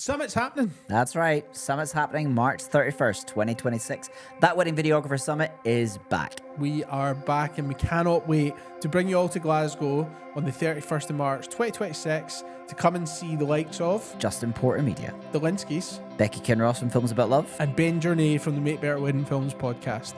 Summit's happening. That's right. Summit's happening March 31st, 2026. That Wedding Videographer Summit is back. We are back and we cannot wait to bring you all to Glasgow on the 31st of March 2026 to come and see the likes of Justin Porter Media, the Linskys, Becky Kinross from Films About Love, and Ben Journey from the Make Better Wedding Films podcast.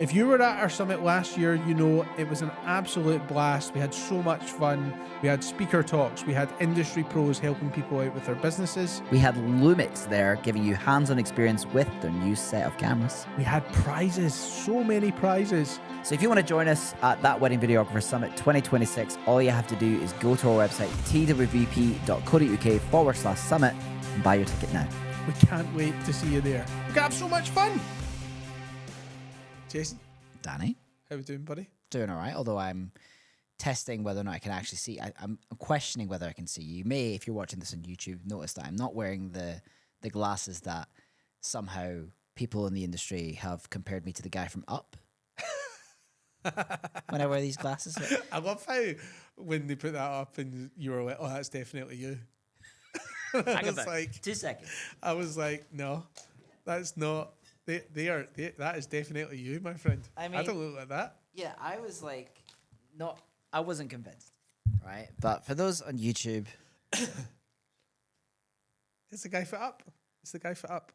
If you were at our summit last year, you know it was an absolute blast. We had so much fun. We had speaker talks. We had industry pros helping people out with their businesses. We had Lumix there giving you hands-on experience with their new set of cameras. We had prizes, so many prizes. So if you want to join us at That Wedding Videographer Summit 2026, all you have to do is go to our website, twvp.co.uk/summit, and buy your ticket now. We can't wait to see you there. We're going to have so much fun. Jason, Danny, how we doing, buddy? doing all right, although I'm testing whether or not I can actually see. I'm questioning whether I can see. You may, if you're watching this on YouTube, notice that I'm not wearing the glasses that somehow people in the industry have compared me to the guy from Up. When I wear these glasses. I love how when they put that up and you were like, oh, that's definitely you. Hang on like 2 seconds. I was like, no, that's not. That is definitely you, my friend. I mean, I don't look like that. Yeah, I was like, I wasn't convinced, right? But for those on YouTube, it's the guy for Up. It's the guy for Up.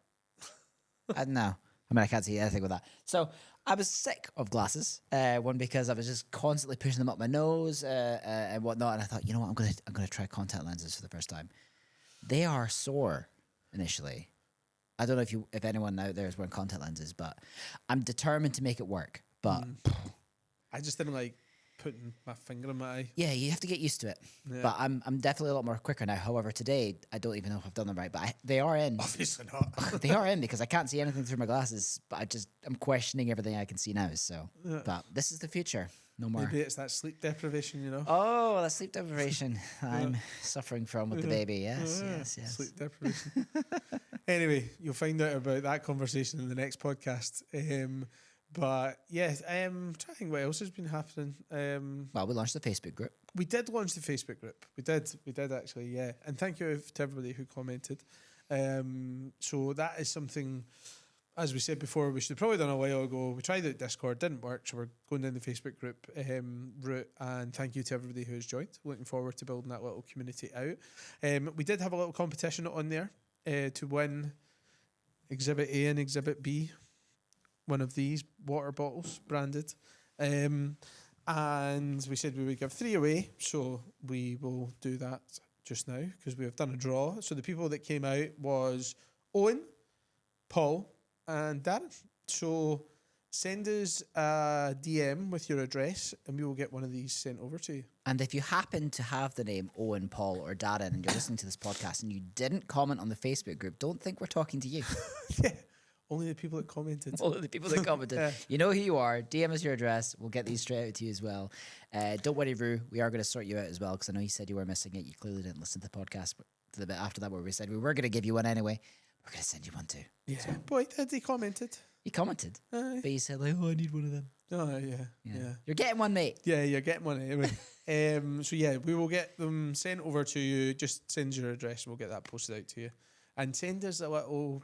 I don't know. I mean, I can't see anything with that. So I was sick of glasses. One, because I was just constantly pushing them up my nose and whatnot. And I thought, you know what, I'm gonna try contact lenses for the first time. They are sore initially. I don't know if anyone out there is wearing contact lenses, but I'm determined to make it work. But I just didn't like putting my finger in my eye. Yeah, you have to get used to it. Yeah. But I'm definitely a lot more quicker now. However, today I don't even know if I've done them right, but they are in. Obviously not. They are in because I can't see anything through my glasses. But I'm questioning everything I can see now. So, but this is the future. No more. Maybe it's that sleep deprivation, you know. Oh, that sleep deprivation I'm suffering from with the baby. Yes. Sleep deprivation. Anyway, you'll find out about that conversation in the next podcast. But yeah, trying to think what else has been happening. Well, we launched the Facebook group. We did launch the Facebook group. We did actually, yeah. And thank you to everybody who commented. So that is something, as we said before, we should have probably done a while ago. We tried it Discord, didn't work, so we're going down the Facebook group route. And thank you to everybody who has joined. Looking forward to building that little community out. We did have a little competition on there to win Exhibit A and Exhibit B, one of these water bottles branded. And we said we would give 3 away, so we will do that just now because we have done a draw. So the people that came out was Owen, Paul, and Darren. So send us a DM with your address and we will get one of these sent over to you. And if you happen to have the name Owen, Paul, or Darren and you're listening to this podcast and you didn't comment on the Facebook group, don't think we're talking to you. Yeah. Only the people that commented. Only the people that commented. Yeah. You know who you are. DM us your address. We'll get these straight out to you as well. Don't worry, Rue. We are going to sort you out as well because I know you said you were missing it. You clearly didn't listen to the podcast to the bit after that where we said we were going to give you one anyway. We're going to send you one too. Yeah. So. Boy, he commented. He commented. But he said, like, oh, I need one of them. Oh, yeah. You're getting one, mate. Yeah, you're getting one anyway. So, yeah, we will get them sent over to you. Just send your address and we'll get that posted out to you. And send us a little,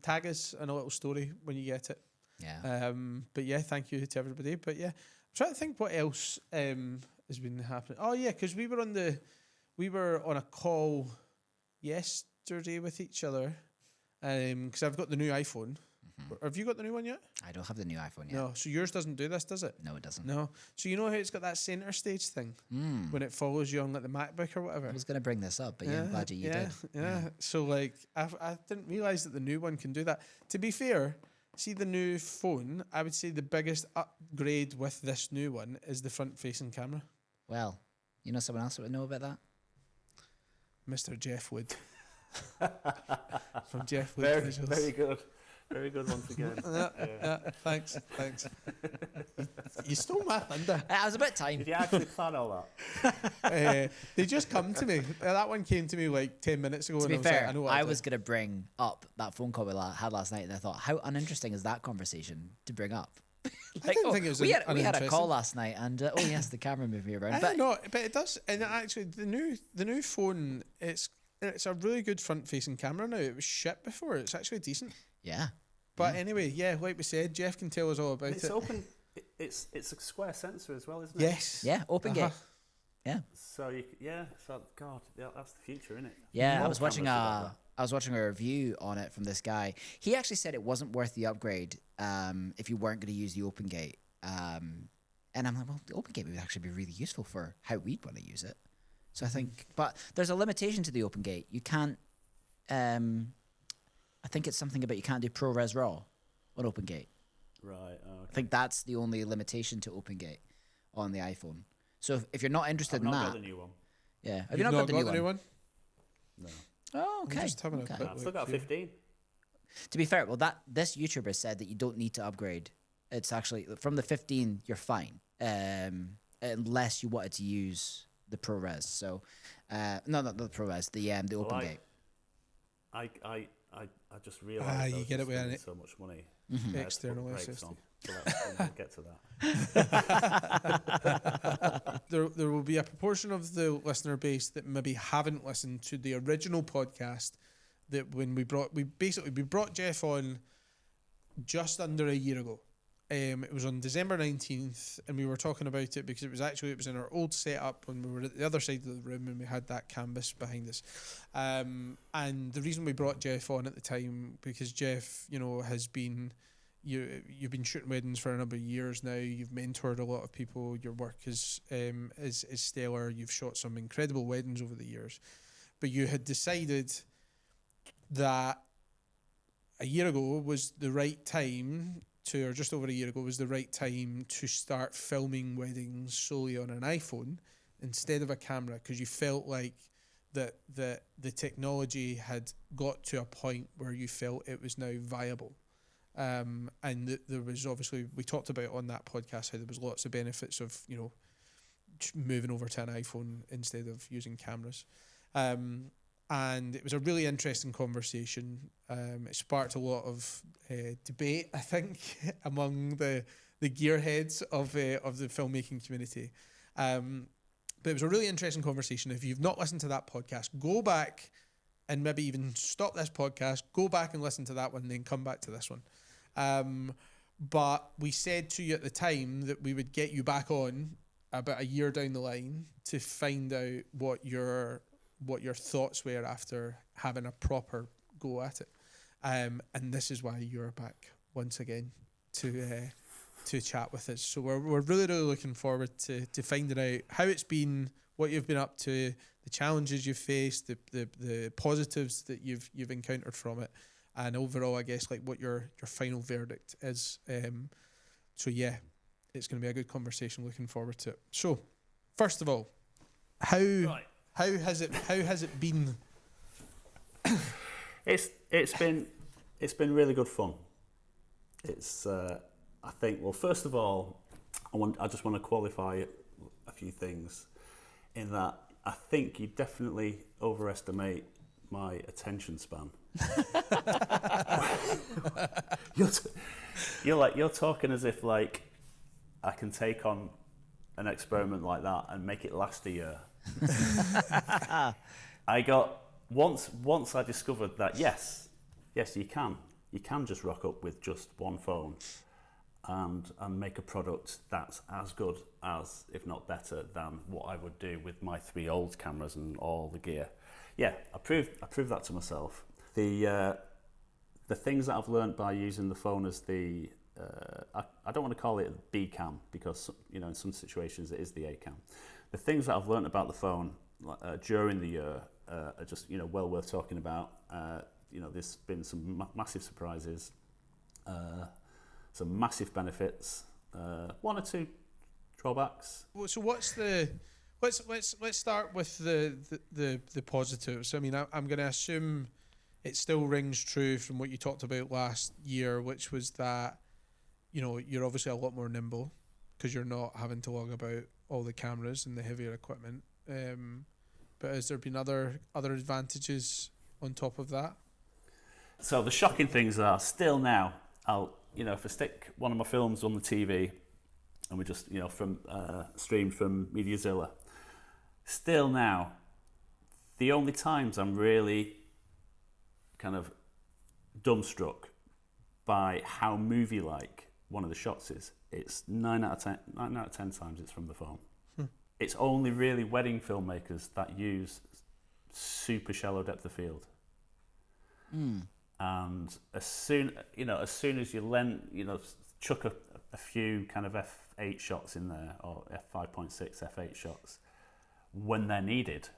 tag us in a little story when you get it. Yeah. But yeah, thank you to everybody. But yeah, I'm trying to think what else has been happening. Oh yeah, because we were on a call yesterday with each other. Because I've got the new iPhone. Mm-hmm. Have you got the new one yet? I don't have the new iPhone yet. No, so yours doesn't do this, does it? No, it doesn't. No. So you know how it's got that center stage thing when it follows you on like the MacBook or whatever? I was going to bring this up, but yeah, I'm glad you did. Yeah. So like, I didn't realize that the new one can do that. To be fair, see the new phone, I would say the biggest upgrade with this new one is the front-facing camera. Well, you know someone else that would know about that? Mr. Jeff Wood. From Jeff Wood. Very good. Very good once again. Yeah, thanks. You stole my thunder. I was about time. Did you actually plan all that? They just come to me. That one came to me like 10 minutes ago. To be and fair, I was going to bring up that phone call we had last night, and I thought, how uninteresting is that conversation to bring up? I didn't think it was we had a call last night, and oh yes, the camera moved me around. But it does. And actually, the new phone, it's it's a really good front-facing camera now. It was shit before. It's actually decent. Yeah. But anyway, yeah, like we said, Jeff can tell us all about It's it. open. It's a square sensor as well, isn't it? Yes. Yeah, open gate. Yeah. So God, that's the future, isn't it? Yeah, I More was watching cameras a review on it from this guy. He actually said it wasn't worth the upgrade if you weren't going to use the open gate. And I'm like, well, the open gate would actually be really useful for how we'd want to use it. So I think, but there's a limitation to the open gate. You can't. I think it's something about you can't do ProRes RAW on open gate. Right. Oh, okay. I think that's the only limitation to open gate on the iPhone. So if you're not interested in I've that, not got the new one. yeah, have You've you not got the new one? one? No. Oh, I'm okay. just having a Okay. quick I've still look got a here. 15. To be fair, well, this YouTuber said that you don't need to upgrade. It's actually from the 15, you're fine, unless you wanted to use the ProRes. So, no, not the ProRes, the open gate. I just realised you get it with spending an so much money. external brakes SSD. on. So we'll get to that. There will be a proportion of the listener base that maybe haven't listened to the original podcast. That when we brought Jeff on just under a year ago. It was on December 19th, and we were talking about it because it was in our old setup when we were at the other side of the room and we had that canvas behind us. And the reason we brought Jeff on at the time, because Jeff, has been, you've been shooting weddings for a number of years now. You've mentored a lot of people. Your work is stellar. You've shot some incredible weddings over the years, but you had decided that a year ago was the right time or just over a year ago was the right time to start filming weddings solely on an iPhone instead of a camera, because you felt like that the technology had got to a point where you felt it was now viable. And there was obviously, we talked about on that podcast how there was lots of benefits of, moving over to an iPhone instead of using cameras. And it was a really interesting conversation. It sparked a lot of debate, I think, among the gearheads of the filmmaking community. But it was a really interesting conversation. If you've not listened to that podcast, go back and maybe even stop this podcast, go back and listen to that one, and then come back to this one. But we said to you at the time that we would get you back on about a year down the line to find out what your thoughts were after having a proper go at it. And this is why you're back once again to chat with us. So we're really, really looking forward to finding out how it's been, what you've been up to, the challenges you've faced, the positives that you've encountered from it, and overall, I guess, like what your final verdict is. So yeah, it's going to be a good conversation. Looking forward to it. So, first of all, how has it been? It's been really good fun. It's I think, well, first of all, I just want to qualify a few things in that I think you definitely overestimate my attention span. You're talking as if like I can take on an experiment like that and make it last a year. I got once I discovered that yes you can just rock up with just one phone and make a product that's as good as, if not better than, what I would do with my 3 old cameras and all the gear. Yeah, I proved that to myself. The things that I've learned by using the phone as the I don't want to call it a B cam, because in some situations it is the A cam. The things that I've learned about the phone during the year are just well worth talking about. There's been some massive surprises, some massive benefits, 1 or 2 drawbacks. So let's start with the positives. I mean, I'm going to assume it still rings true from what you talked about last year, which was that you're obviously a lot more nimble because you're not having to lug about all the cameras and the heavier equipment. But has there been other advantages on top of that? So the shocking things are still now, if I stick one of my films on the TV and we just, from streamed from Mediazilla, still now, The only times I'm really kind of dumbstruck by how movie-like one of the shots is, it's 9 out of 10 times it's from the phone. It's only really wedding filmmakers that use super shallow depth of field. And as soon as you chuck a few kind of f8 shots in there, or f5.6 f8 shots when they're needed,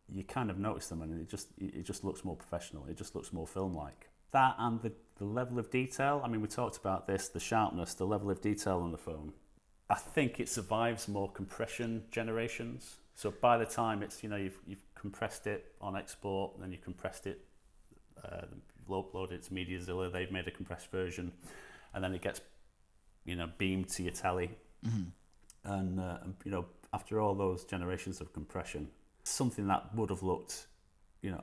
you kind of notice them, and it just looks more professional. It just looks more film-like. That and the level of detail. I mean, we talked about this, the sharpness, the level of detail on the phone. I think it survives more compression generations. So by the time it's, you've compressed it on export, and then you've compressed it, uploaded it to MediaZilla, they've made a compressed version, and then it gets, beamed to your telly. And after all those generations of compression, something that would have looked,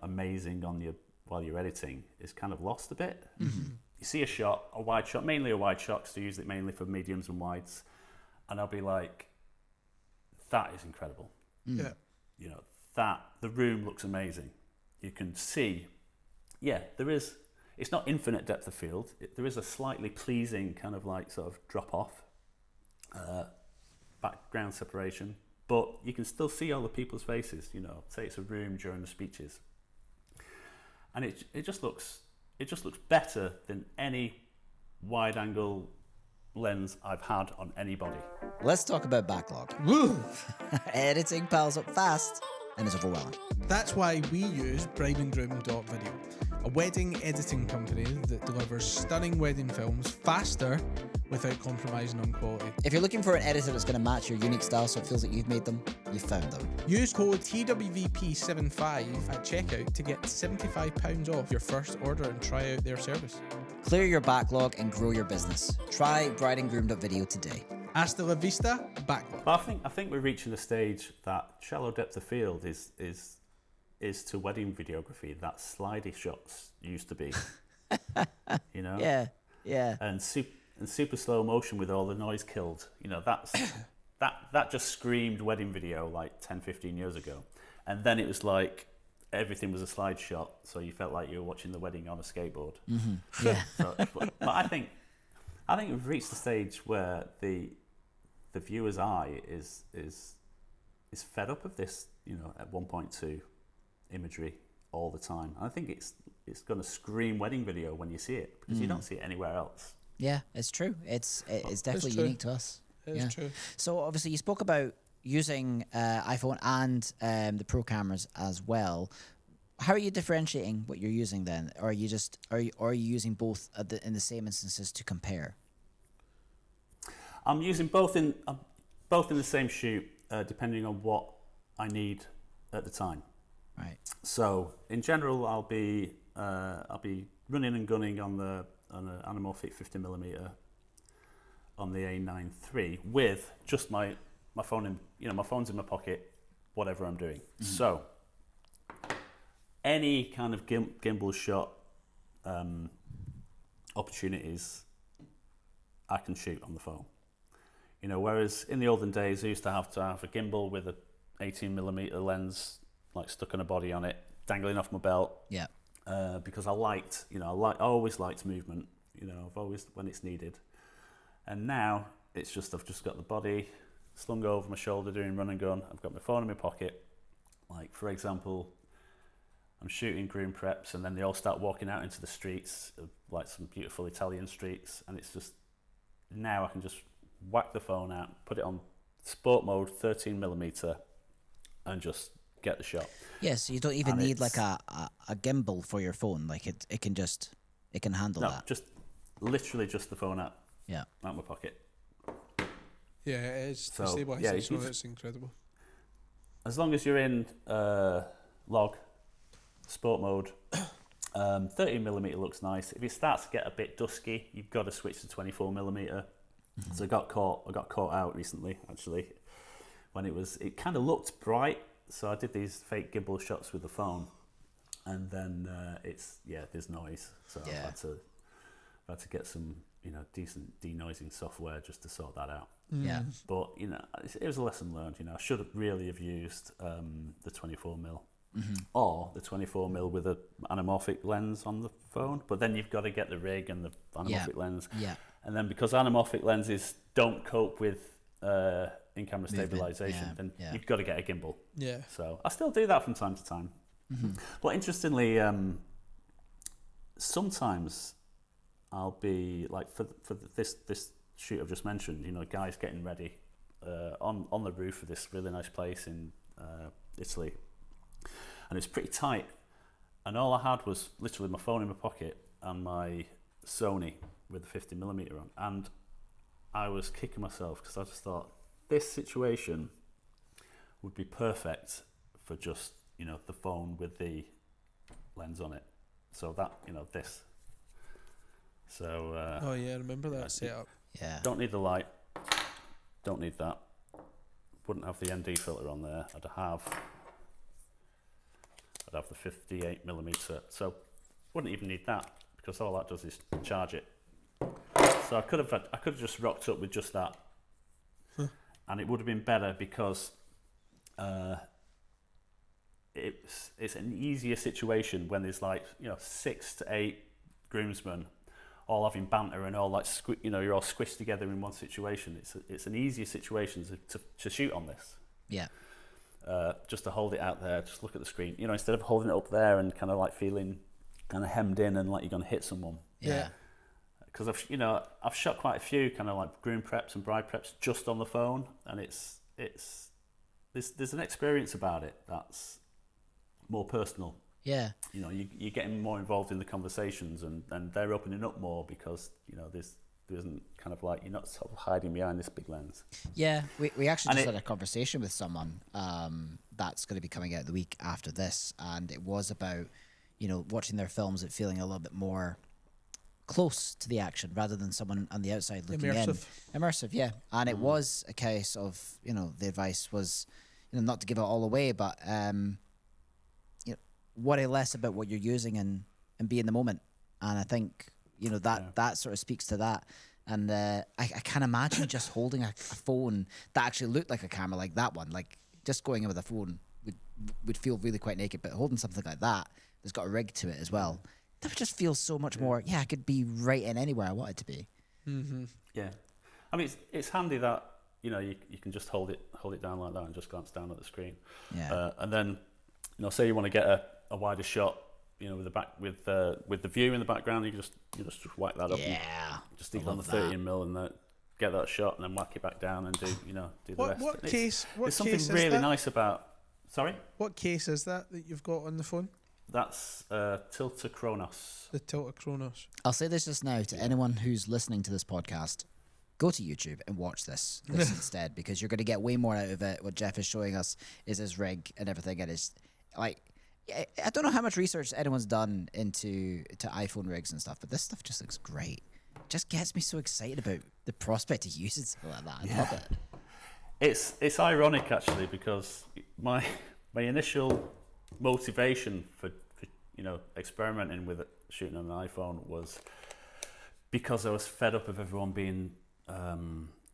amazing on your while you're editing is kind of lost a bit. You see a wide shot, mainly a wide shot, because I use it mainly for mediums and wides, and I'll be like, that is incredible. Yeah. That the room looks amazing. You can see, it's not infinite depth of field. There is a slightly pleasing kind of like sort of drop off, background separation, but you can still see all the people's faces. Say it's a room during the speeches, and it just looks better than any wide angle lens I've had on anybody. Let's talk about backlog. Woo! Editing piles up fast and is overwhelming. That's why we use brideandgroom.video, a wedding editing company that delivers stunning wedding films faster without compromising on quality. If you're looking for an editor that's going to match your unique style so it feels like you've made them, you've found them. Use code TWVP75 at checkout to get £75 off your first order and try out their service. Clear your backlog and grow your business. Try brideandgroom.video today. Hasta la vista, backlog. But I think we're reaching the stage that shallow depth of field is to wedding videography that slidey shots used to be. Yeah. And super slow motion with all the noise killed. That just screamed wedding video like 10, 15 years ago. And then it was like everything was a slide shot, so you felt like you were watching the wedding on a skateboard. Yeah. But I think we've reached the stage where the viewer's eye is fed up of this, at 1.2 imagery all the time. And I think it's going to scream wedding video when you see it, because you don't see it anywhere else. Yeah, it's true. It's definitely true. unique to us. It's true. So obviously you spoke about using iPhone and the Pro cameras as well. How are you differentiating what you're using then? Or are you using both in the same instances to compare? I'm using both in the same shoot, depending on what I need at the time. Right. So in general, I'll be running and gunning on an anamorphic 50mm on the A9 III with just my phone in my phone's in my pocket, whatever I'm doing. So any kind of gimbal shot opportunities I can shoot on the phone. Whereas in the olden days, I used to have a gimbal with a 18mm lens like stuck on a body on it, dangling off my belt. Yeah. Because I always liked movement. I've always, when it's needed. And now it's just I've just got the body slung over my shoulder doing run and gun. I've got my phone in my pocket. Like for example, I'm shooting groom preps, and then they all start walking out into the streets, like some beautiful Italian streets, and it's just now I can just whack the phone out, put it on sport mode, 13mm, and just get the shot. Yeah, so you don't even need like a gimbal for your phone. Like it can handle that. Just literally just the phone out my pocket. Yeah, it is. So, It's incredible. As long as you're in log, sport mode, 13mm looks nice. If it starts to get a bit dusky, you've got to switch to 24mm. So I got caught out recently, actually, when it kind of looked bright. So I did these fake gimbal shots with the phone, and then there's noise. So I had to get some decent denoising software just to sort that out. Yeah. But it was a lesson learned. I should really have used the 24mm or the 24mm with an anamorphic lens on the phone. But then you've got to get the rig and the anamorphic lens. Yeah. And then because anamorphic lenses don't cope with in-camera stabilization, then you've got to get a gimbal. Yeah. So I still do that from time to time. But interestingly, sometimes I'll be like for this shoot I've just mentioned, you know, guys getting ready on the roof of this really nice place in Italy, and it's pretty tight, and all I had was literally my phone in my pocket and my Sony with the 50mm on, and I was kicking myself because I just thought this situation would be perfect for just, you know, the phone with the lens on it. So that, you know, this. So Oh yeah, I remember that setup. Yeah. don't need the light, don't need that. Wouldn't have the ND filter on there. I'd have the 58mm. So wouldn't even need that because all that does is charge it. So I could have just rocked up with just that, and it would have been better because it's an easier situation when there's like, you know, 6 to 8 groomsmen all having banter and all like you know, you're all squished together in one situation. It's an easier situation to shoot on this. Yeah. Just to hold it out there, just look at the screen. You know, instead of holding it up there and kind of like feeling kind of hemmed in and like you're going to hit someone. Yeah. Because I've shot quite a few kind of like groom preps and bride preps just on the phone, and there's an experience about it that's more personal. Yeah. You know, you're getting more involved in the conversations, and they're opening up more because, you know, there isn't kind of like, you're not sort of hiding behind this big lens. Yeah, we actually just had a conversation with someone that's going to be coming out the week after this, and it was about, you know, watching their films and feeling a little bit more close to the action rather than someone on the outside looking in. Immersive, yeah. And it was a case of, you know, the advice was, you know, not to give it all away, but you know, worry less about what you're using and be in the moment. And I think, you know, that sort of speaks to that. And I can't imagine just holding a phone that actually looked like a camera, like that one. Like just going in with a phone would feel really quite naked, but holding something like that that's got a rig to it as well, that would just feel so much more. Yeah, I could be right in anywhere I wanted to be. Mm-hmm. Yeah, I mean it's handy that, you know, you can just hold it down like that and just glance down at the screen. Yeah, and then, you know, say you want to get a wider shot, you know, with the view in the background, you just whack that up. Yeah, and just stick it on the 13mm and get that shot, and then whack it back down and do the rest. What case? What there's case something really is that? nice about. Sorry. What case is that you've got on the phone? That's Tilta Kronos. The Tilta Kronos. I'll say this just now to anyone who's listening to this podcast: go to YouTube and watch this instead, because you're going to get way more out of it. What Jeff is showing us is his rig and everything. It is like, I don't know how much research anyone's done into iPhone rigs and stuff, but this stuff just looks great. It just gets me so excited about the prospect of using something like that. I love it. It's ironic actually, because my initial motivation for you know, experimenting with it, shooting on an iPhone, was because I was fed up of everyone being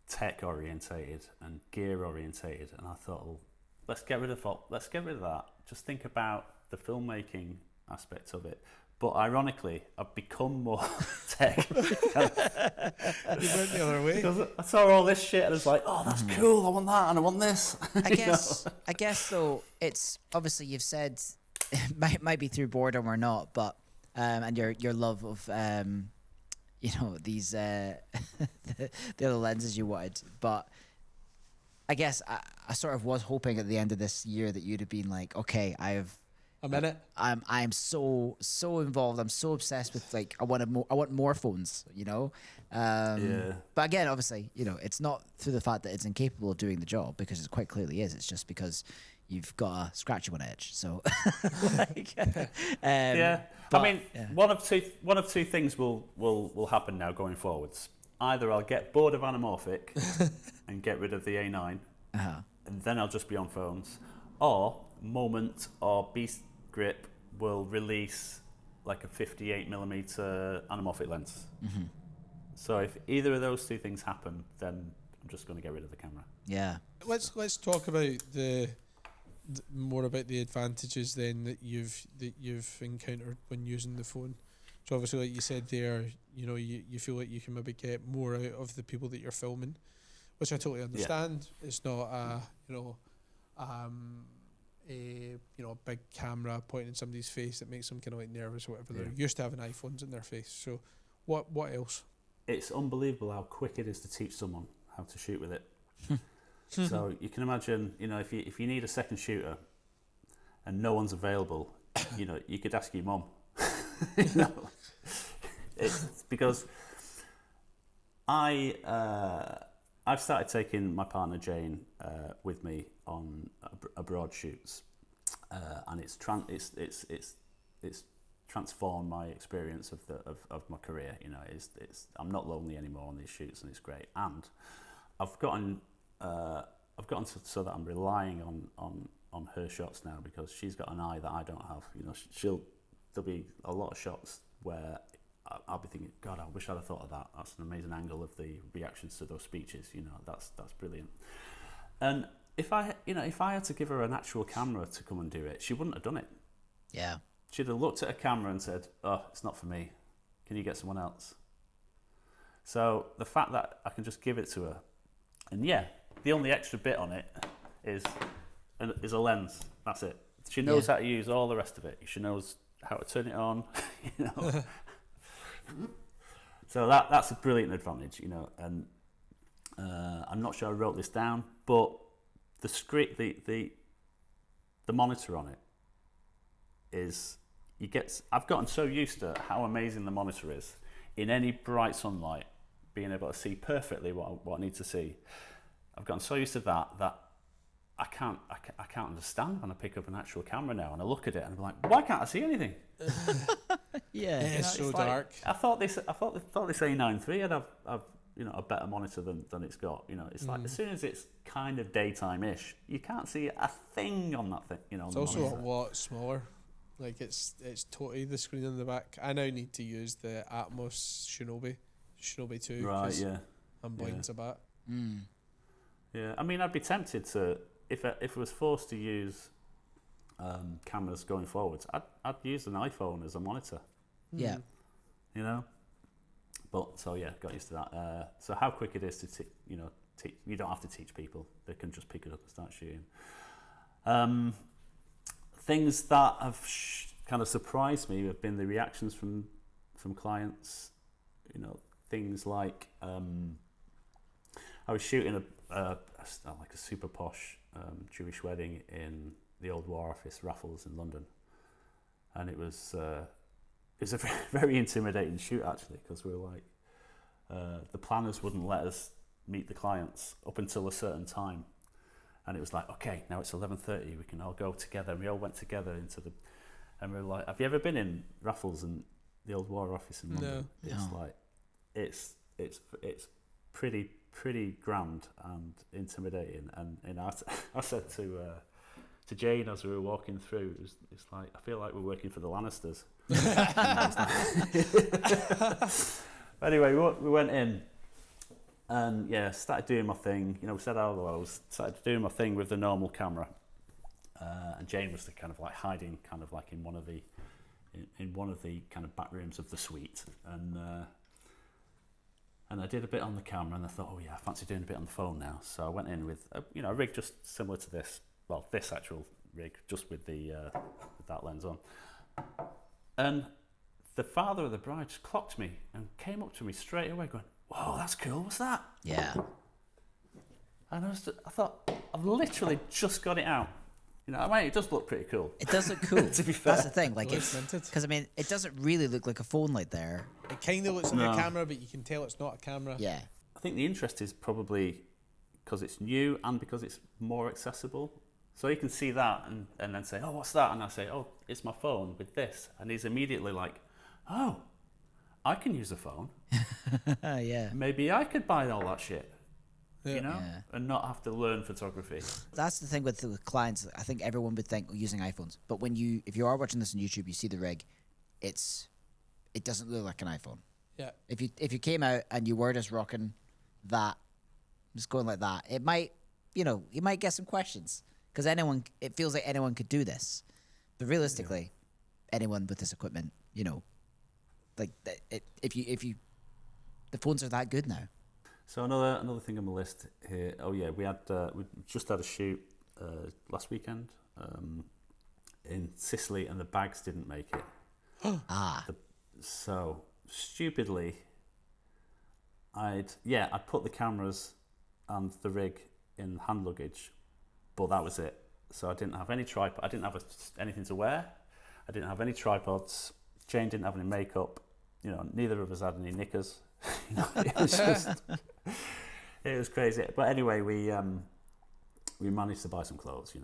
tech orientated and gear orientated, and I thought, well, let's get rid of that. Just think about the filmmaking aspect of it. But ironically, I've become more tech. You went the other way. Because I saw all this shit and I was like, oh, that's cool, I want that and I want this. I guess though, it's obviously, you've said it might be through boredom or not, but and your love of you know, these the other lenses you wanted, but I guess I sort of was hoping at the end of this year that you'd have been like, okay, I'm in it. I'm so involved. I'm so obsessed with, like, I want more phones, you know. Yeah. But again, obviously, you know, it's not through the fact that it's incapable of doing the job, because it quite clearly is. It's just because you've got a scratchy one edge. So, like, yeah. But, I mean, one of two things will happen now going forwards. Either I'll get bored of anamorphic and get rid of the A9, and then I'll just be on phones, or Moment or Beast Grip will release like a 58mm anamorphic lens. Mm-hmm. So if either of those two things happen, then I'm just going to get rid of the camera. Yeah. Let's talk about the more about the advantages then that you've encountered when using the phone. So obviously, like you said there, you know, you feel like you can maybe get more out of the people that you're filming, which I totally understand. It's not a a big camera pointing in somebody's face that makes them kind of like nervous or whatever. They're used to having iPhones in their face. So what else? It's unbelievable how quick it is to teach someone how to shoot with it. So you can imagine, you know, if you need a second shooter and no one's available, you know, you could ask your mum. You know? It's because I've started taking my partner Jane with me on abroad shoots, and it's transformed my experience of my career. You know, I'm not lonely anymore on these shoots, and it's great. And I've gotten so that I'm relying on her shots now, because she's got an eye that I don't have. You know, there'll be a lot of shots where I'll be thinking, God, I wish I'd have thought of that. That's an amazing angle of the reactions to those speeches. You know, that's brilliant. And if I had to give her an actual camera to come and do it, she wouldn't have done it. Yeah. She'd have looked at a camera and said, "Oh, it's not for me. Can you get someone else?" So the fact that I can just give it to her, and the only extra bit on it is a lens. That's it. She knows how to use all the rest of it. She knows how to turn it on. You know. So that's a brilliant advantage, you know. And I'm not sure I wrote this down, but the script, the monitor on it is, I've gotten so used to how amazing the monitor is in any bright sunlight, being able to see perfectly what I need to see. I've gotten so used to that I can't understand when I pick up an actual camera now and I look at it and I'm like, why can't I see anything? It's so like, dark. I thought this A9 III had a better monitor than it's got. You know, it's like as soon as it's kind of daytime-ish, you can't see a thing on that thing. You know, It's also a lot smaller. Like it's totally the screen in the back. I now need to use the Atmos Shinobi 2. Right, yeah. I'm blind to that. Yeah, I mean, I'd be tempted to, if I was forced to use cameras going forwards, I'd use an iPhone as a monitor. Yeah. You know? But, so yeah, got used to that. So how quick it is to, teach, you don't have to teach people. They can just pick it up and start shooting. Things that have kind of surprised me have been the reactions from clients. You know, things like, I was shooting a super posh Jewish wedding in the old War Office, Raffles in London, and it was a very, very intimidating shoot actually, because we were like, the planners wouldn't let us meet the clients up until a certain time, and it was like, okay, now it's 11:30, we can all go together. And we all went together and we were like, have you ever been in Raffles and the old War Office in London? No. It's like, it's pretty grand and intimidating, and I said to Jane as we were walking through, it's like, I feel like we're working for the Lannisters. Anyway, we went in and started doing my thing. You know, we said hello. I started doing my thing with the normal camera, and Jane was kind of like hiding, kind of like in one of the kind of back rooms of the suite, and I did a bit on the camera, and I thought, oh yeah, I fancy doing a bit on the phone now. So I went in with a rig just similar to this. Well, this actual rig, just with with that lens on. And the father of the bride just clocked me and came up to me straight away, going, "Whoa, that's cool. What's that?" Yeah. And I thought, I've literally just got it out. You know, I mean, it does look pretty cool. It does look cool. To be fair. That's the thing. Like, Looks it's minted. because I mean, it doesn't really look like a phone light there. It kind of looks like a camera, but you can tell it's not a camera. Yeah. I think the interest is probably because it's new and because it's more accessible. So you can see that and then say, "Oh, what's that?" And I say, "Oh, it's my phone with this." And he's immediately like, "Oh, I can use a phone. Yeah. Maybe I could buy all that shit." Yeah. You know, Yeah. and not have to learn photography. That's the thing with the clients. I think everyone would think using iPhones, but if you are watching this on YouTube, you see the rig. It doesn't look like an iPhone. Yeah. If you came out and you were just rocking that, just going like that, it might, you might get some questions. because it feels like anyone could do this, but realistically, anyone with this equipment, like if you, the phones are that good now. So another thing on the list here. Oh yeah, we just had a shoot last weekend in Sicily, and the bags didn't make it. So stupidly, I'd put the cameras and the rig in hand luggage, but that was it. So I didn't have any tripod. I didn't have anything to wear. I didn't have any tripods. Jane didn't have any makeup. Neither of us had any knickers. It was just, it was crazy. But anyway, we managed to buy some clothes.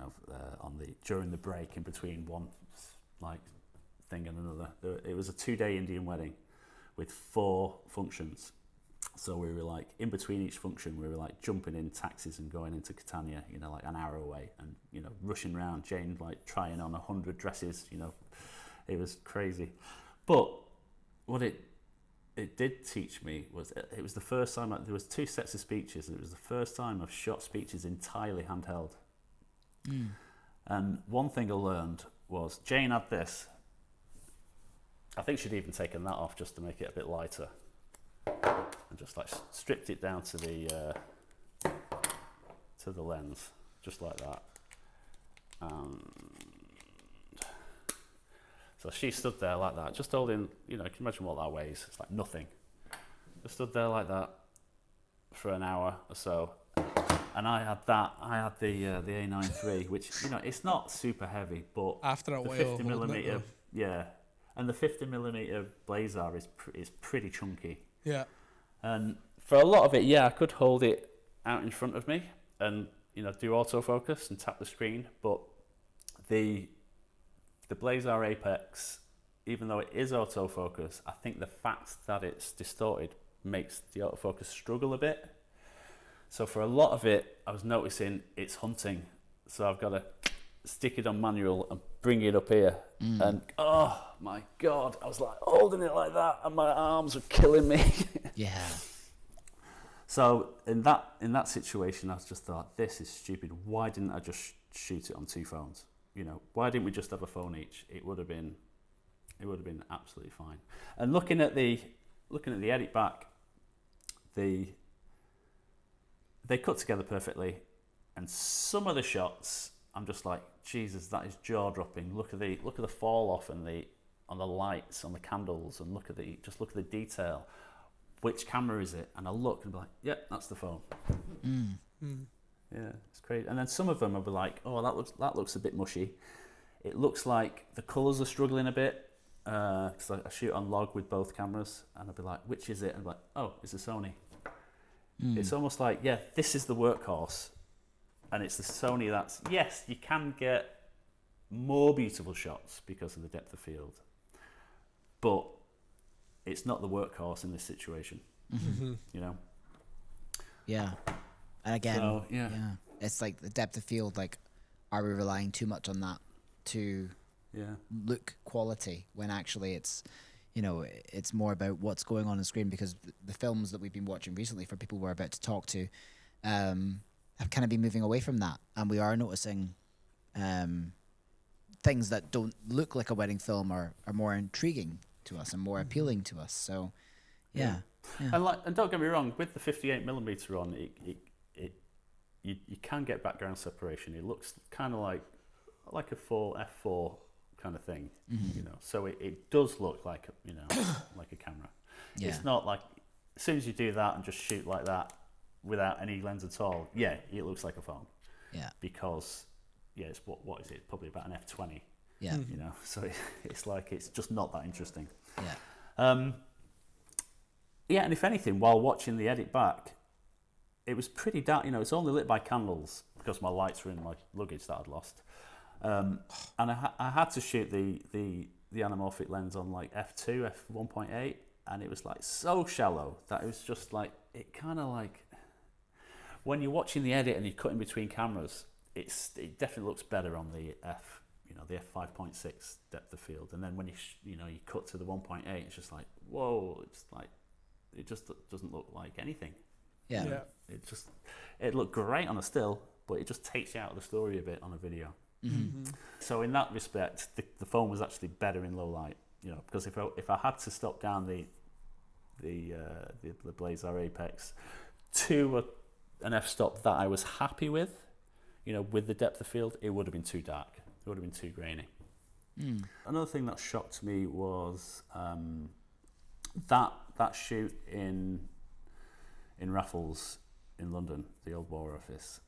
During the break in between one thing and another. It was a 2-day Indian wedding with 4 functions. So we were in between each function, we were jumping in taxis and going into Catania, an hour away, and rushing around. Jane trying on 100 dresses. It was crazy. But what it did teach me was it was the first time there was 2 sets of speeches, and it was the first time I've shot speeches entirely handheld. And one thing I learned was Jane had this. I think she'd even taken that off just to make it a bit lighter, and just stripped it down to the lens, just like that. So she stood there like that, just holding, can you imagine what that weighs? It's like nothing. Just stood there like that for an hour or so. And I had the A9 III, which, it's not super heavy, but after a the while, 50 millimeter, and the 50 millimeter Blazar is pretty chunky. Yeah. And for a lot of it, I could hold it out in front of me and, do autofocus and tap the screen, but the Blazar Apex, even though it is autofocus, I think the fact that it's distorted makes the autofocus struggle a bit. So for a lot of it, I was noticing it's hunting. So I've got to stick it on manual and bring it up here. And oh my God, I was holding it like that and my arms were killing me. Yeah. So in that situation, I just thought, this is stupid. Why didn't I just shoot it on 2 phones? Why didn't we just have a phone each? It would have been absolutely fine. And looking at the edit back, they cut together perfectly, and some of the shots I'm just like, Jesus, that is jaw dropping. Look at the fall off on the lights, on the candles, and look at the detail. Which camera is it? And I look and be like, yep, that's the phone. Yeah, it's crazy. And then some of them I'll be like, oh, that looks a bit mushy. It looks like the colours are struggling a bit, because I shoot on log with both cameras, and I'll be like, which is it? And I'm like, oh, it's a Sony. It's almost like, this is the workhorse, and it's the Sony that's, yes, you can get more beautiful shots because of the depth of field, but it's not the workhorse in this situation. Yeah. And again, so, it's like the depth of field, are we relying too much on that to look quality when actually it's, it's more about what's going on screen, because the films that we've been watching recently for people we're about to talk to have kind of been moving away from that. And we are noticing things that don't look like a wedding film are more intriguing to us and more appealing to us. So, yeah. And don't get me wrong, with the 58mm on, you can get background separation. It looks kind of like a full f4 kind of thing, So it does look like like a camera. Yeah. It's not like as soon as you do that and just shoot like that without any lens at all. Yeah, it looks like a phone. Yeah. Because it's what is it? Probably about an f20. Yeah. So it's just not that interesting. Yeah. And if anything, while watching the edit back, it was pretty dark. It's only lit by candles because my lights were in my luggage that I'd lost. And I had to shoot the anamorphic lens on f2, f1.8, and it was so shallow that it was just it kind of when you're watching the edit and you're cutting between cameras, it definitely looks better on the the f5.6 depth of field, and then when you cut to the 1.8, it's just whoa, it's it just doesn't look like anything. Yeah. It looked great on a still, but it just takes you out of the story a bit on a video. Mm-hmm. So in that respect, the phone was actually better in low light, you know, because if I had to stop down the Blazer Apex to an f-stop that I was happy with, you know, with the depth of field, it would have been too dark. It would have been too grainy. Another thing that shocked me was that shoot in Raffles in London, the old War Office.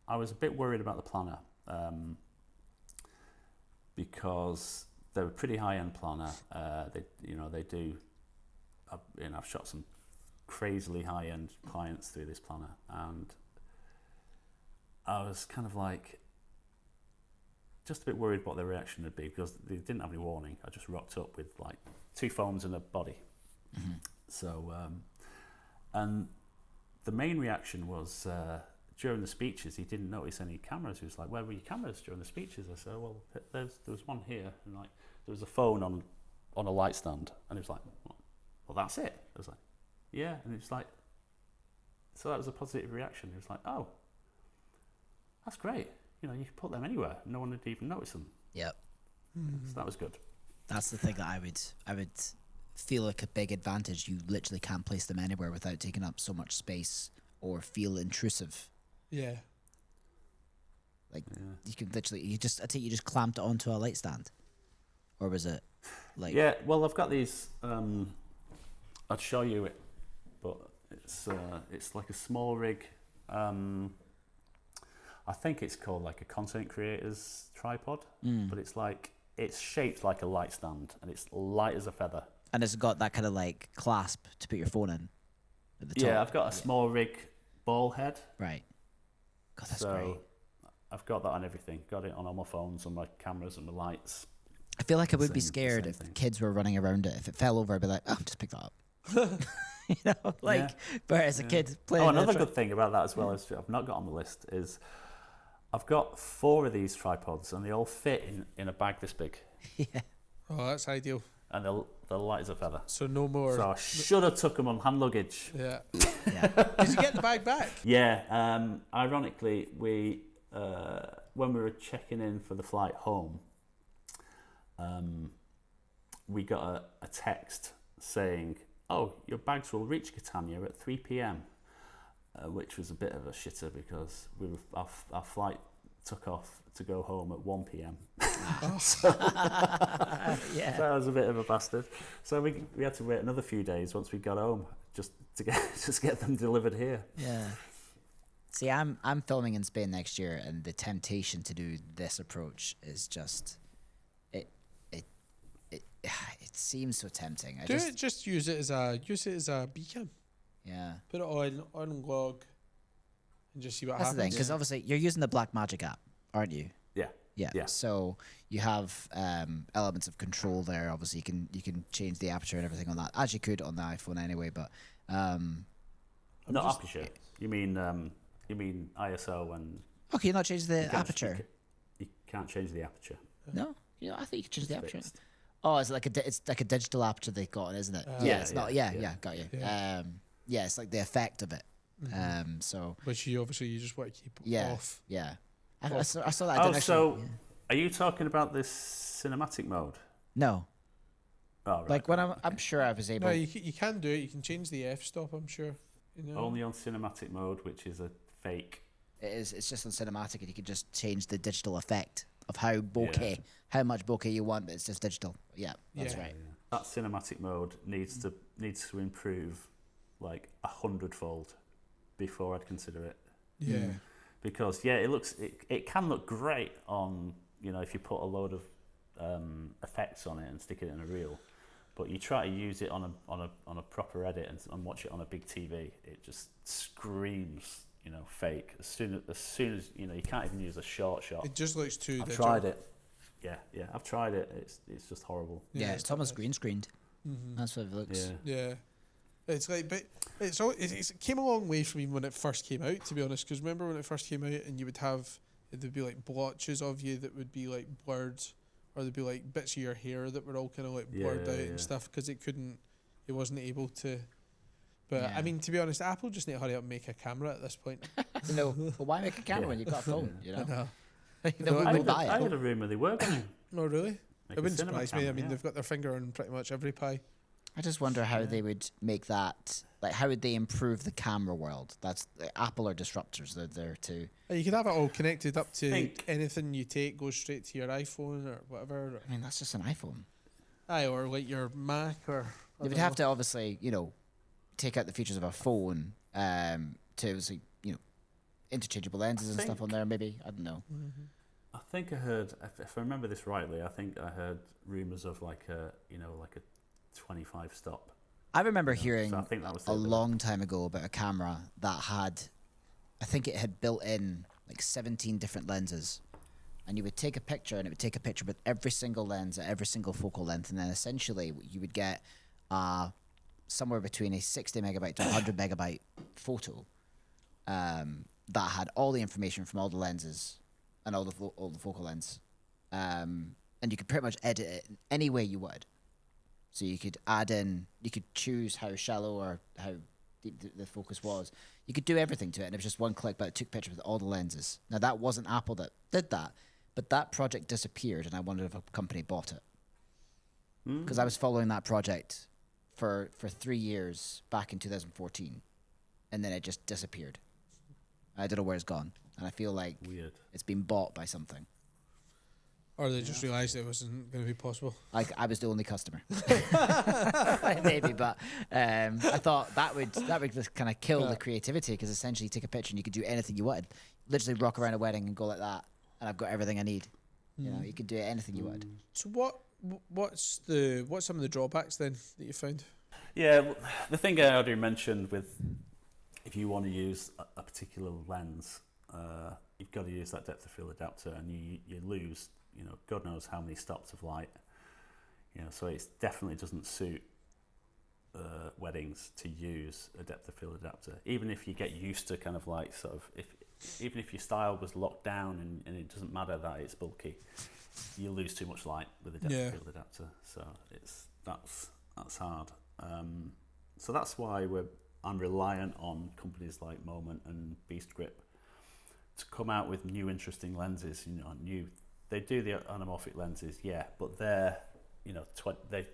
I was a bit worried about the planner because they're a pretty high-end planner. They do. I've shot some crazily high-end clients through this planner, and I was kind of like just a bit worried what their reaction would be because they didn't have any warning. I just rocked up with like 2 phones and a body. So, and the main reaction was during the speeches, he didn't notice any cameras. He was like, "Where were your cameras during the speeches?" I said, "Well, there was one here, and like there was a phone on a light stand." And he was like, "Well, that's it." I was like, "Yeah," and he was like, so that was a positive reaction. He was like, "Oh, that's great. You know, you could put them anywhere. No one would even notice them." Yep. So that was good. That's the thing that I would feel like a big advantage. You literally can't place them anywhere without taking up so much space or feel intrusive. Yeah. Like you can literally, I think you just clamped it onto a light stand, or was it like? Yeah, well, I've got these. I'd show you it, but it's like a small rig. I think it's called like a content creator's tripod, but it's shaped like a light stand, and it's light as a feather. And it's got that kind of like clasp to put your phone in at the top. Yeah, I've got a small rig ball head. Right. God, that's so great. I've got that on everything. Got it on all my phones, on my cameras, and my lights. I feel like I would be Same scared if thing. kids were running around it. If it fell over, I'd be like, "Oh, just pick that up." You know, like, but as a kid playing. Oh, another good thing about that as well is I've not got on the list is I've got 4 of these tripods, and they all fit in a bag this big. Yeah. Oh, that's ideal. And they're light as a feather. So no more. So I should have took them on hand luggage. Yeah. Yeah. Did you get the bag back? Yeah. Ironically, we when we were checking in for the flight home, we got a text saying, "Oh, your bags will reach Catania at 3 p.m," which was a bit of a shitter because our flight took off to go home at 1 p.m. So that was a bit of a bastard. So we had to wait another few days once we got home just to get them delivered here. Yeah. See, I'm filming in Spain next year, and the temptation to do this approach is just it seems so tempting. Just use it as a beacon. Yeah. Put it on log, and just see what That's happens. the thing, because obviously you're using the Blackmagic app, aren't you? Yeah. Yeah. So you have elements of control there. Obviously, you can change the aperture and everything on that, as you could on the iPhone anyway. But Not aperture. You mean ISO and? okay, you're not changing the aperture. You can't change the aperture. No, I think you can change the aperture. Fixed. Oh, it's like a digital aperture they've got, isn't it? It's not. Yeah, got you. Yeah. It's like the effect of it. So Which you just want to keep off. yeah. I saw that. Oh, so are you talking about this cinematic mode? No. Oh, right. Like when I'm sure I was able. No, you can do it. You can change the f-stop, I'm sure. You know? Only on cinematic mode, which is a fake. It is. It's just on cinematic, and you can just change the digital effect of how bokeh, how much bokeh you want. But it's just digital. Yeah, that's right. Yeah. That cinematic mode needs to improve like 100-fold before I'd consider it. Yeah. Because it can look great on, if you put a load of effects on it and stick it in a reel, but you try to use it on a proper edit and watch it on a big TV, it just screams fake. As soon as you can't even use a short shot. It just looks too. I've tried it. Yeah, I've tried it. It's just horrible. Yeah, it's almost green screened. That's what it looks. Yeah. It's like, but it came a long way from even when it first came out, to be honest. Because remember when it first came out, and there'd be like blotches of you that would be like blurred, or there'd be like bits of your hair that were all kind of like blurred out and stuff, because it wasn't able to. But Yeah. I mean, to be honest, Apple just need to hurry up and make a camera at this point. No, but why make a camera when you've got a phone? You know, No, no one I will had, buy I it. had a rumour they were going to no, really. make It a wouldn't cinema surprise me. I camera, mean, yeah. they've got their finger on pretty much every pie. I just wonder how they would make that. Like, how would they improve the camera world? That's Apple are disruptors. They're there to. You could have it all connected up to Think- anything you take goes straight to your iPhone or whatever. I mean, that's just an iPhone. Aye, or like your Mac or. They would have to obviously, take out the features of a phone to obviously, interchangeable lenses and stuff on there. Maybe I don't know. I think I heard, if I remember this rightly, I think I heard rumours of like a 25 stop. I remember hearing so I think that was the a other- long time ago about a camera that had, I think it had built in like 17 different lenses. And you would take a picture and it would take a picture with every single lens at every single focal length. And then essentially you would get somewhere between a 60 megabyte to 100 megabyte photo that had all the information from all the lenses and all the focal lengths. And you could pretty much edit it in any way you would. So you could add in, you could choose how shallow or how deep the focus was. You could do everything to it, and it was just one click, but it took pictures with all the lenses. Now, that wasn't Apple that did that, but that project disappeared, and I wondered if a company bought it. Because I was following that project for 3 years back in 2014, and then it just disappeared. I don't know where it's gone, and I feel like Weird. it's been bought by something. Or they just realised it wasn't going to be possible. Like I was the only customer, maybe. But I thought that would just kind of kill the creativity, because essentially you take a picture and you could do anything you wanted. Literally rock around a wedding and go like that, and I've got everything I need. You could do anything you wanted. So what's some of the drawbacks then that you found? Yeah, the thing I already mentioned with, if you want to use a particular lens, you've got to use that depth of field adapter, and you lose, God knows how many stops of light. So it definitely doesn't suit weddings to use a depth of field adapter. Even if you get used to kind of like sort of, even if your style was locked down and it doesn't matter that it's bulky, you lose too much light with a depth of field adapter. So that's hard. So that's why I'm reliant on companies like Moment and Beast Grip to come out with new interesting lenses. They do the anamorphic lenses, yeah, but they're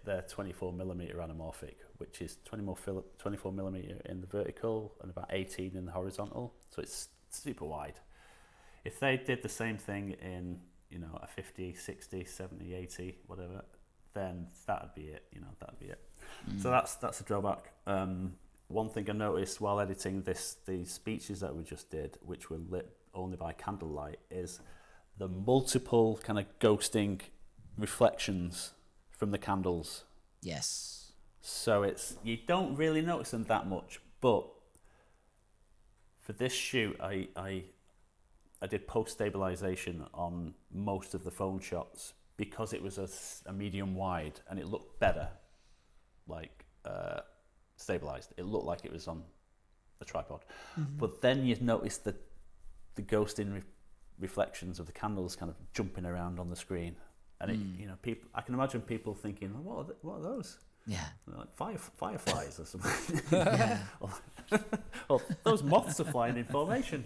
they're 24 millimeter anamorphic, which is 24 millimeter in the vertical and about 18 in the horizontal. So it's super wide. If they did the same thing in a 50, 60, 70, 80, whatever, then that'd be it. That'd be it. So that's a drawback. One thing I noticed while editing these speeches that we just did, which were lit only by candlelight, is the multiple kind of ghosting reflections from the candles. Yes. So you don't really notice them that much, but for this shoot, I did post stabilization on most of the phone shots because it was a medium wide and it looked better, like stabilized. It looked like it was on a tripod, but then you'd notice the ghosting reflections of the candles kind of jumping around on the screen, and it, people. I can imagine people thinking, "What are those?" Yeah. Like fireflies or something. or those moths are flying in formation.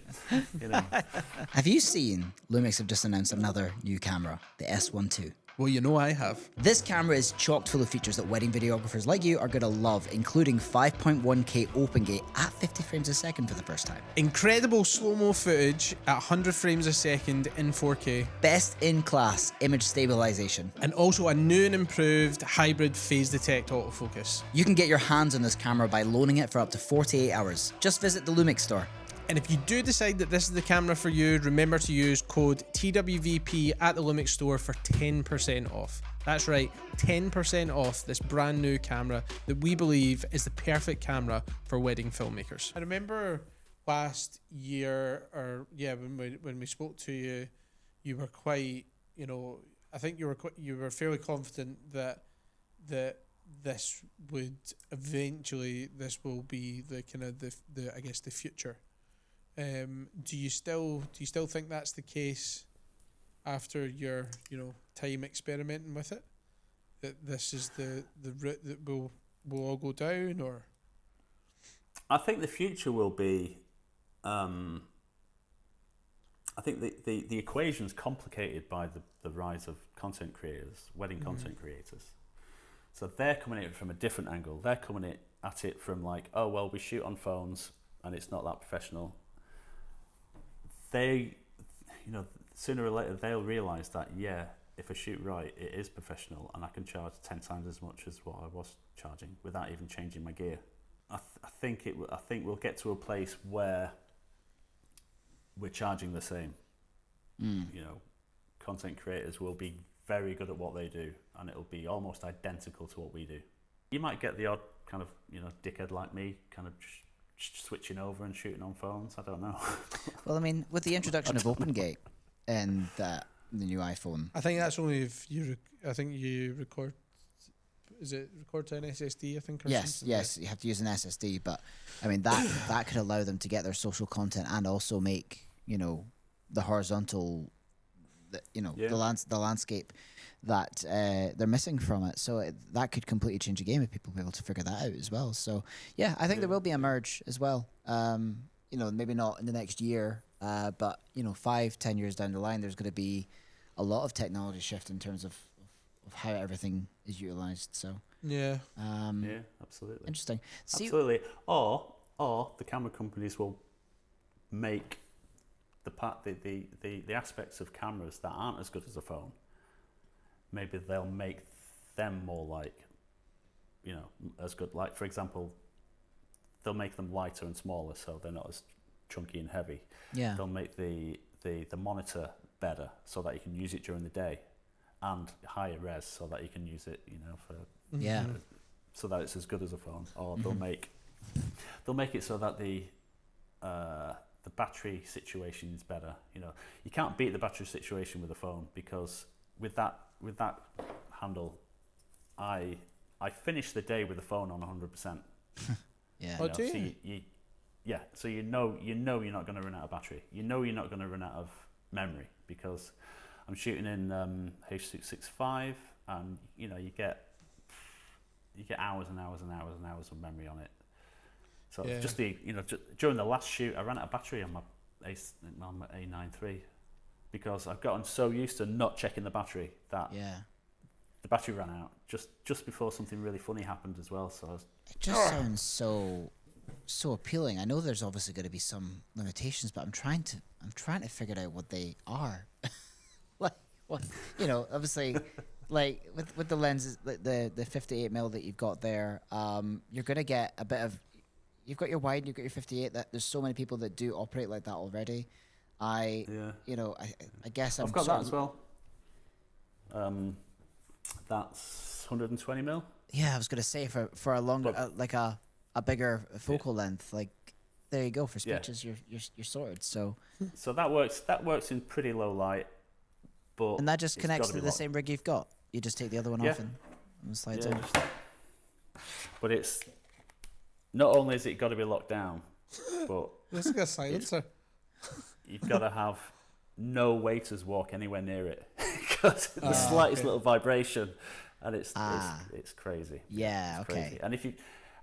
Have you seen Lumix have just announced another new camera, the S12? Well, I have. This camera is chock full of features that wedding videographers like you are going to love, including 5.1K open gate at 50 frames a second for the first time. Incredible slow-mo footage at 100 frames a second in 4K. Best in class image stabilization. And also a new and improved hybrid phase detect autofocus. You can get your hands on this camera by loaning it for up to 48 hours. Just visit the Lumix store. And if you do decide that this is the camera for you, remember to use code TWVP at the Lumix store for 10% off. That's right, 10% off this brand new camera that we believe is the perfect camera for wedding filmmakers. I remember last year, when we spoke to you, you were quite, I think you were fairly confident that this would eventually, this will be the kind of the I guess the future. Do you still think that's the case after your time experimenting with it? That this is the route that we'll all go down, or? I think the future will be. I think the equation's complicated by the rise of content creators, wedding content creators. So they're coming at it from a different angle. They're coming at it from like, oh well, we shoot on phones and it's not that professional. They, sooner or later they'll realise that if I shoot right, it is professional, and I can charge 10 times as much as what I was charging without even changing my gear. I think we'll get to a place where we're charging the same. Content creators will be very good at what they do, and it'll be almost identical to what we do. You might get the odd kind of dickhead like me kind of switching over and shooting on phones. I don't know. Well, I mean, with the introduction of OpenGate and the new iPhone, I think that's only if you. I think you record. Is it record to an SSD? I think. Or yes, something you have to use an SSD, but I mean that could allow them to get their social content and also make the horizontal, the landscape that they're missing from it. So that could completely change the game if people be able to figure that out as well. So yeah, I think there will be a merge as well. Maybe not in the next year, but 5-10 years down the line, there's going to be a lot of technology shift in terms of how everything is utilized. So Yeah. Yeah, absolutely. interesting. See, Absolutely. Or the camera companies will make the aspects of cameras that aren't as good as a phone. Maybe they'll make them more like, as good. Like, for example, they'll make them lighter and smaller so they're not as chunky and heavy. yeah, They'll make the monitor better so that you can use it during the day, and higher res so that you can use it, for yeah, so that it's as good as a phone. Or they'll make it so that the battery situation is better. You can't beat the battery situation with a phone, because with that handle, I finish the day with the phone on 100%. yeah. Oh, do you? So you're not going to run out of battery. You're not going to run out of memory, because I'm shooting in H.265, and you get hours and hours and hours and hours of memory on it. So Yeah. just during the last shoot, I ran out of battery on my A9 III, because I've gotten so used to not checking the battery that Yeah. the battery ran out just before something really funny happened as well. So It just sounds so appealing. I know there's obviously going to be some limitations, but I'm trying to figure out what they are. what obviously, like with the lenses, the 58mm that you've got there, you're going to get a bit of. You've got your wide, you've got your 58. That there's so many people that do operate like that already. I guess I've got that as well. That's 120mm. Yeah, I was gonna say for a longer, like a bigger focal length. Like there you go for Yeah. speeches. You're sorted. So So that works in pretty low light, but and that just it's connects gotta to be the locked. same rig you've got. You just take the other one Yeah. off and slides Yeah, on. but it's not only is it got to be locked down, but Let's get a silencer. you've got to have no waiters walk anywhere near it, because the Ah, slightest okay. little vibration, and it's crazy. Yeah. It's Okay. crazy.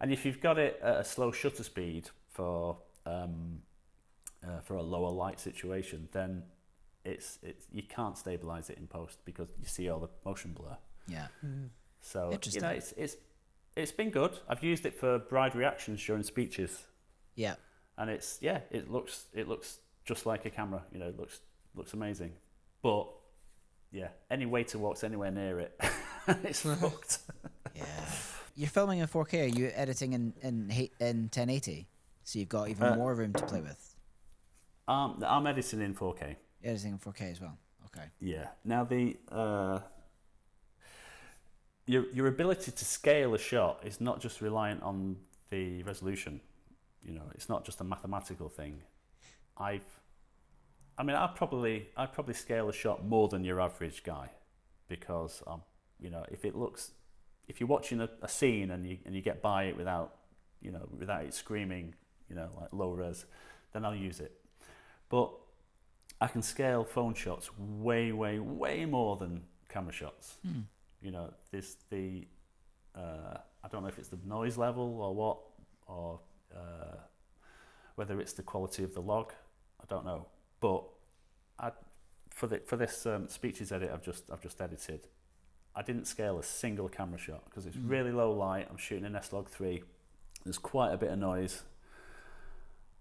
And if you've got it at a slow shutter speed for a lower light situation, then it's you can't stabilize it in post, because you see all the motion blur. Yeah. So Interesting. it's been good. I've used it for bride reactions during speeches, Yeah. and it looks just like a camera. It looks amazing. But yeah, any waiter walks anywhere near it, it's fucked. Yeah. You're filming in 4K. Are you editing in 1080? So you've got even more room to play with. I'm editing in 4K. Editing in 4K as well. Okay. Yeah. Now your ability to scale a shot is not just reliant on the resolution. It's not just a mathematical thing. I'd probably scale a shot more than your average guy, because if you're watching a scene and you get by it without it screaming, like low res, then I'll use it. But I can scale phone shots way, way, way more than camera shots. There's I don't know if it's the noise level or what, or whether it's the quality of the log, I don't know. But for this speeches edit I've just edited, I didn't scale a single camera shot because it's really low light. I'm shooting an S-Log3. There's quite a bit of noise.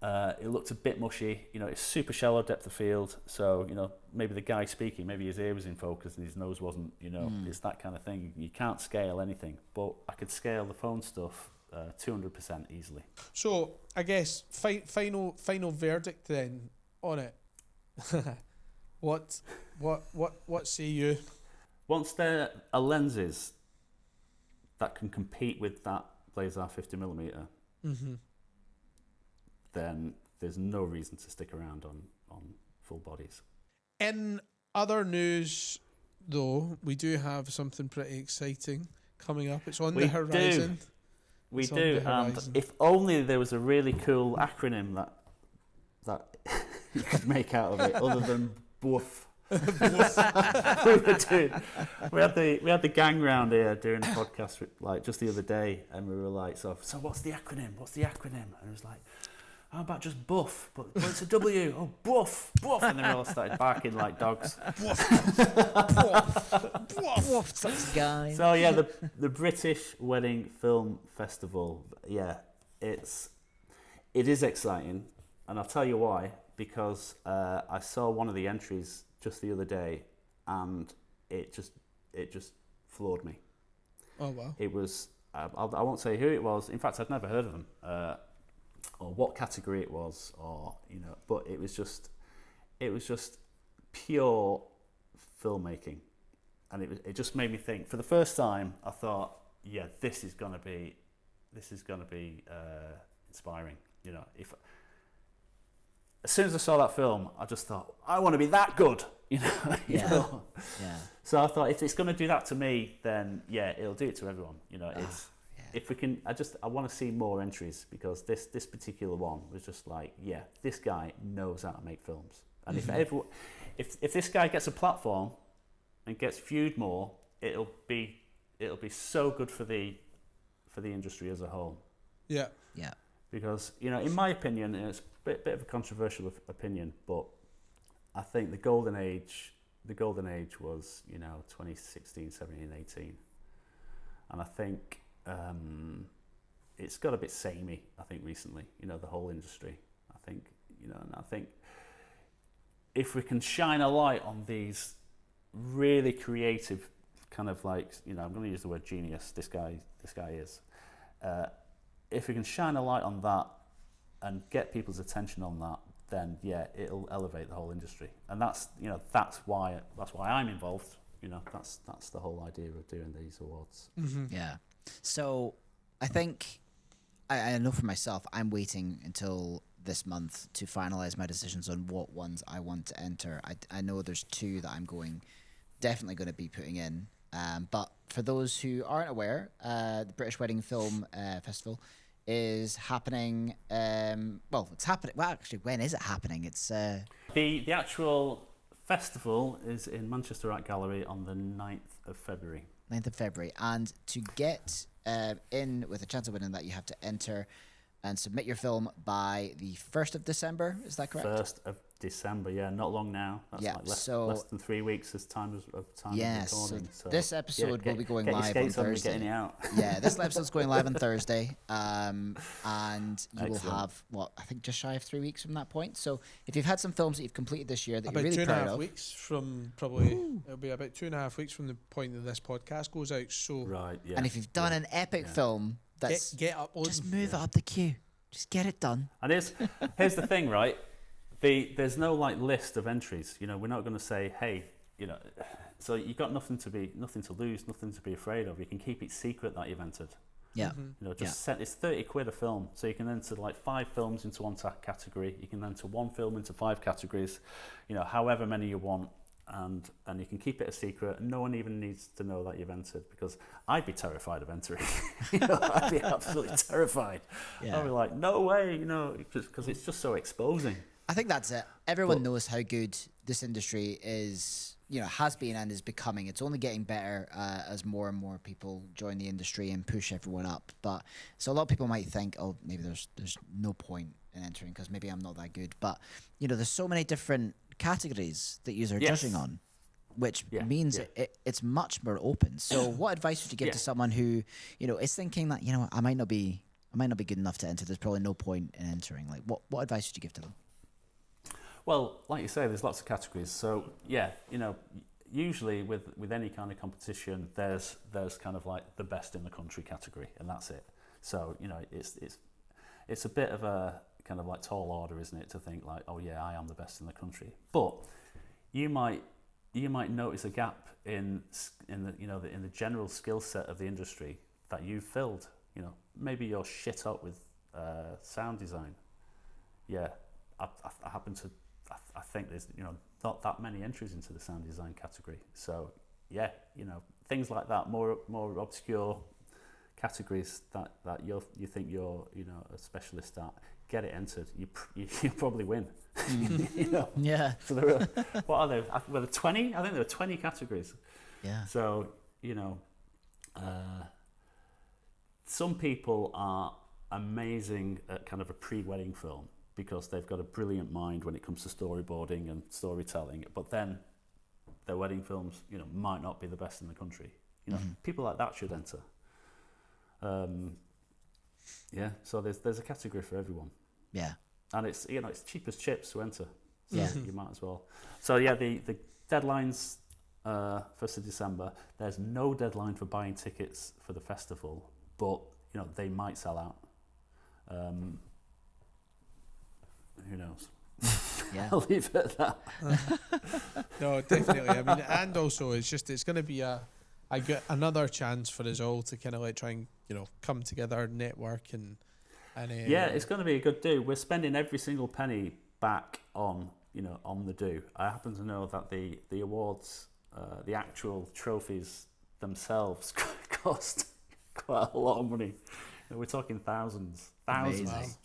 It looked a bit mushy. It's super shallow depth of field. So, maybe the guy speaking, maybe his ear was in focus and his nose wasn't, it's that kind of thing. You can't scale anything. But I could scale the phone stuff 200% easily. So, I guess, final verdict then on it. What say you? Once there are lenses that can compete with that Blazer 50mm, then there's no reason to stick around on full bodies. In other news, though, we do have something pretty exciting coming up. It's on the horizon. We do, and if only there was a really cool acronym that you could make out of it, other than BWOOF. we had the gang round here doing a podcast like just the other day, and we were like, so what's the acronym? And it was like, how about just buff? But it's a W. Oh, buff. And then we all started barking like dogs. Buff, such guy. So yeah, the British Wedding Film Festival. Yeah, it is exciting, and I'll tell you why. Because I saw one of the entries just the other day, and it just floored me. Oh wow! It was I won't say who it was. In fact, I'd never heard of them, or what category it was, or But it was just pure filmmaking, and it just made me think. For the first time, I thought, yeah, this is gonna be inspiring. As soon as I saw that film, I just thought, I want to be that good, Yeah. So I thought, if it's going to do that to me, then yeah, it'll do it to everyone. If we can, I want to see more entries, because this particular one was just like, yeah, this guy knows how to make films, and if this guy gets a platform and gets viewed more, it'll be so good for the industry as a whole. Yeah. Yeah. Because in my opinion, and it's a bit of a controversial opinion, but I think the golden age was 2016, 17, 18, and I think it's got a bit samey. I think recently, the whole industry. I think and I think if we can shine a light on these really creative kind of like I'm going to use the word genius. This guy is. If we can shine a light on that and get people's attention on that, then yeah, it'll elevate the whole industry, and that's why I'm involved. That's the whole idea of doing these awards. Mm-hmm. Yeah. So I think I know for myself, I'm waiting until this month to finalize my decisions on what ones I want to enter. I know there's two that I'm definitely going to be putting in. But for those who aren't aware, the British Wedding Film Festival is happening. It's happening. Well, actually, when is it happening? It's the actual festival is in Manchester Art Gallery on the 9th of February. 9th of February. And to get in with a chance of winning that, you have to enter and submit your film by the 1st of December. Is that correct? 1st of December, yeah, not long now. That's like less than 3 weeks as time of recording. So this episode will be going live on Thursday. Getting it out. Yeah, this episode's going live on Thursday, and you will have I think just shy of 3 weeks from that point. So if you've had some films that you've completed this year that about you're really proud of, 2.5 weeks from probably it'll be about 2.5 weeks from the point that this podcast goes out. So right, yeah. And if you've done an epic film, that's get uploaded. Just move it up the queue. Just get it done. And here's the thing, right? There's no list of entries. We're not going to say, hey, so you've got nothing to lose, nothing to be afraid of. You can keep it secret that you've entered. Yeah. It's 30 quid a film, so you can enter 5 films into one category. You can enter one film into 5 categories. However many you want. And you can keep it a secret, and no one even needs to know that you've entered, because I'd be terrified of entering. I'd be absolutely terrified. Yeah. I'd be like, no way, because it's just so exposing. I think that's it. Everyone knows how good this industry is, has been and is becoming. It's only getting better as more and more people join the industry and push everyone up. But so a lot of people might think, oh, maybe there's no point in entering because maybe I'm not that good. But there's so many different categories that you are judging on, which means it's much more open. So what advice would you give to someone who is thinking that I might not be good enough to enter. There's probably no point in entering. Like, what advice would you give to them? Well, like you say, there's lots of categories. So usually with any kind of competition, there's kind of like the best in the country category, and that's it. So it's a bit of a kind of like tall order, isn't it, to think like, oh yeah, I am the best in the country. But you might notice a gap in the general skill set of the industry that you've filled. Maybe you're shit up with sound design. Yeah, I happen to. I think there's not that many entries into the sound design category. So things like that, more obscure categories that you think you're a specialist at, get it entered. You probably win. Yeah. So there are, what are there? Were there 20? I think there are 20 categories. Yeah. So some people are amazing at kind of a pre-wedding film because they've got a brilliant mind when it comes to storyboarding and storytelling, but then their wedding films, might not be the best in the country. People like that should enter. So there's a category for everyone. Yeah. And it's it's cheap as chips to enter. So Yeah. you might as well. So the deadline's 1st of December. There's no deadline for buying tickets for the festival, but they might sell out. Who knows? Yeah. I'll leave it at that. No, definitely. I mean, and also it's going to be another chance for us all to kind of like try and come together, network, and it's going to be a good do. We're spending every single penny back on on the do. I happen to know that the awards, the actual trophies themselves, cost quite a lot of money. We're talking thousands Amazing.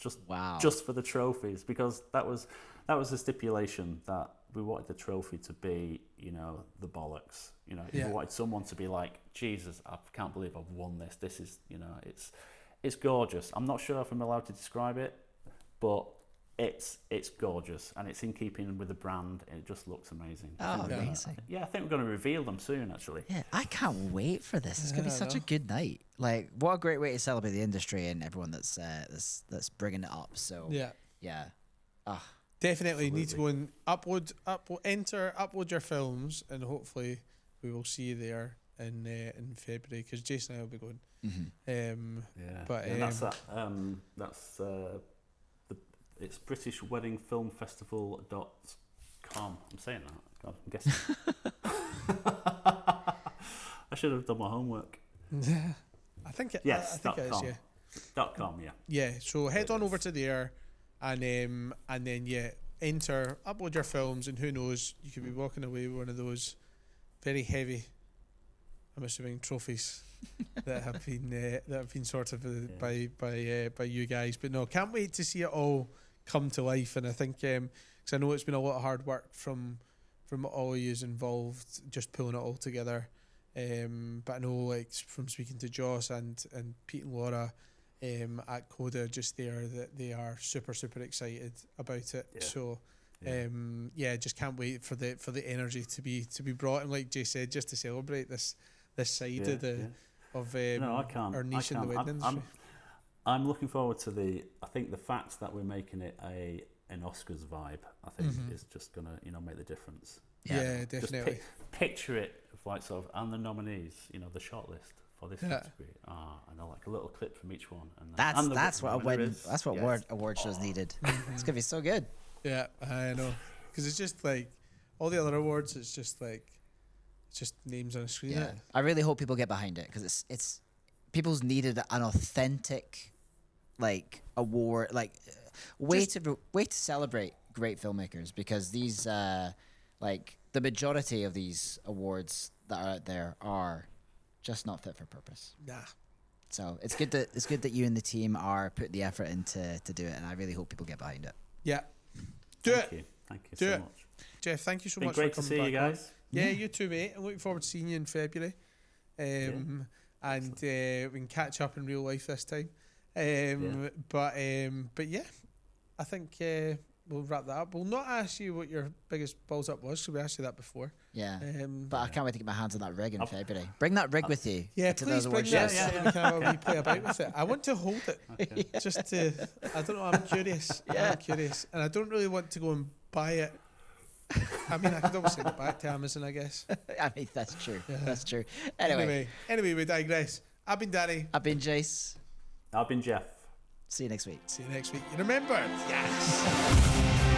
just for the trophies, because that was the stipulation, that we wanted the trophy to be the bollocks. We wanted someone to be like, Jesus, I can't believe I've won this. This is it's gorgeous. I'm not sure if I'm allowed to describe it, but it's gorgeous and it's in keeping with the brand. It just looks amazing. Oh, amazing. I think we're going to reveal them soon, actually. Yeah, I can't wait for this. It's going to be such a good night. Like, what a great way to celebrate the industry and everyone that's bringing it up. So, yeah. definitely need to go and upload your films, and hopefully we will see you there in February, because Jason and I will be going. It's BritishWeddingFilmFestival.com. I'm saying that. God, I'm guessing. I should have done my homework. I think it Yes, I think it is, .com. .com, yeah. Yeah, so head on over to there, and then enter, upload your films, and who knows, you could be walking away with one of those very heavy, I'm assuming, trophies that have been sorted by you guys. But no, can't wait to see it all come to life. And I think because I know it's been a lot of hard work from all of yous involved, just pulling it all together. But I know, like, from speaking to Joss and Pete and Laura at Coda just there, that they are super excited about it. So just can't wait for the energy to be brought, and like Jay said, just to celebrate this side of our niche in the wedding industry. I'm looking forward to the fact that we're making it an Oscars vibe, I think, is just gonna make the difference. Yeah, definitely. Just picture it, like, sort of, and the nominees, the shortlist for this category. And like a little clip from each one. And that's what award shows needed. It's gonna be so good. Yeah, I know, because it's just like all the other awards. It's just names on a screen. Yeah, I really hope people get behind it, because it's people's needed an authentic, like, award, like way to celebrate great filmmakers, because these like the majority of these awards that are out there are just not fit for purpose. Nah. So it's good that you and the team are putting the effort into to do it, and I really hope people get behind it. Yeah. Thank you. Thank you Do so it. much. Jeff, thank you so Been much great for to coming see you back on. guys. Yeah, you too, mate. I'm looking forward to seeing you in February. And we can catch up in real life this time. But yeah, I think we'll wrap that up. We'll not ask you what your biggest balls up was, because we asked you that before. Yeah. But I can't wait to get my hands on that rig in February. Bring that rig with you. Yeah, to please those bring award that shows. so we can have a wee play about with it. I want to hold it. Just to, I don't know, I'm curious. I'm curious. And I don't really want to go and buy it. I mean, I could always send it back to Amazon, I guess. I mean, that's true. Yeah. That's true. Anyway, we digress. I've been Danny. I've been Jace. I've been Jeff. See you next week. See you next week. And remember, yes.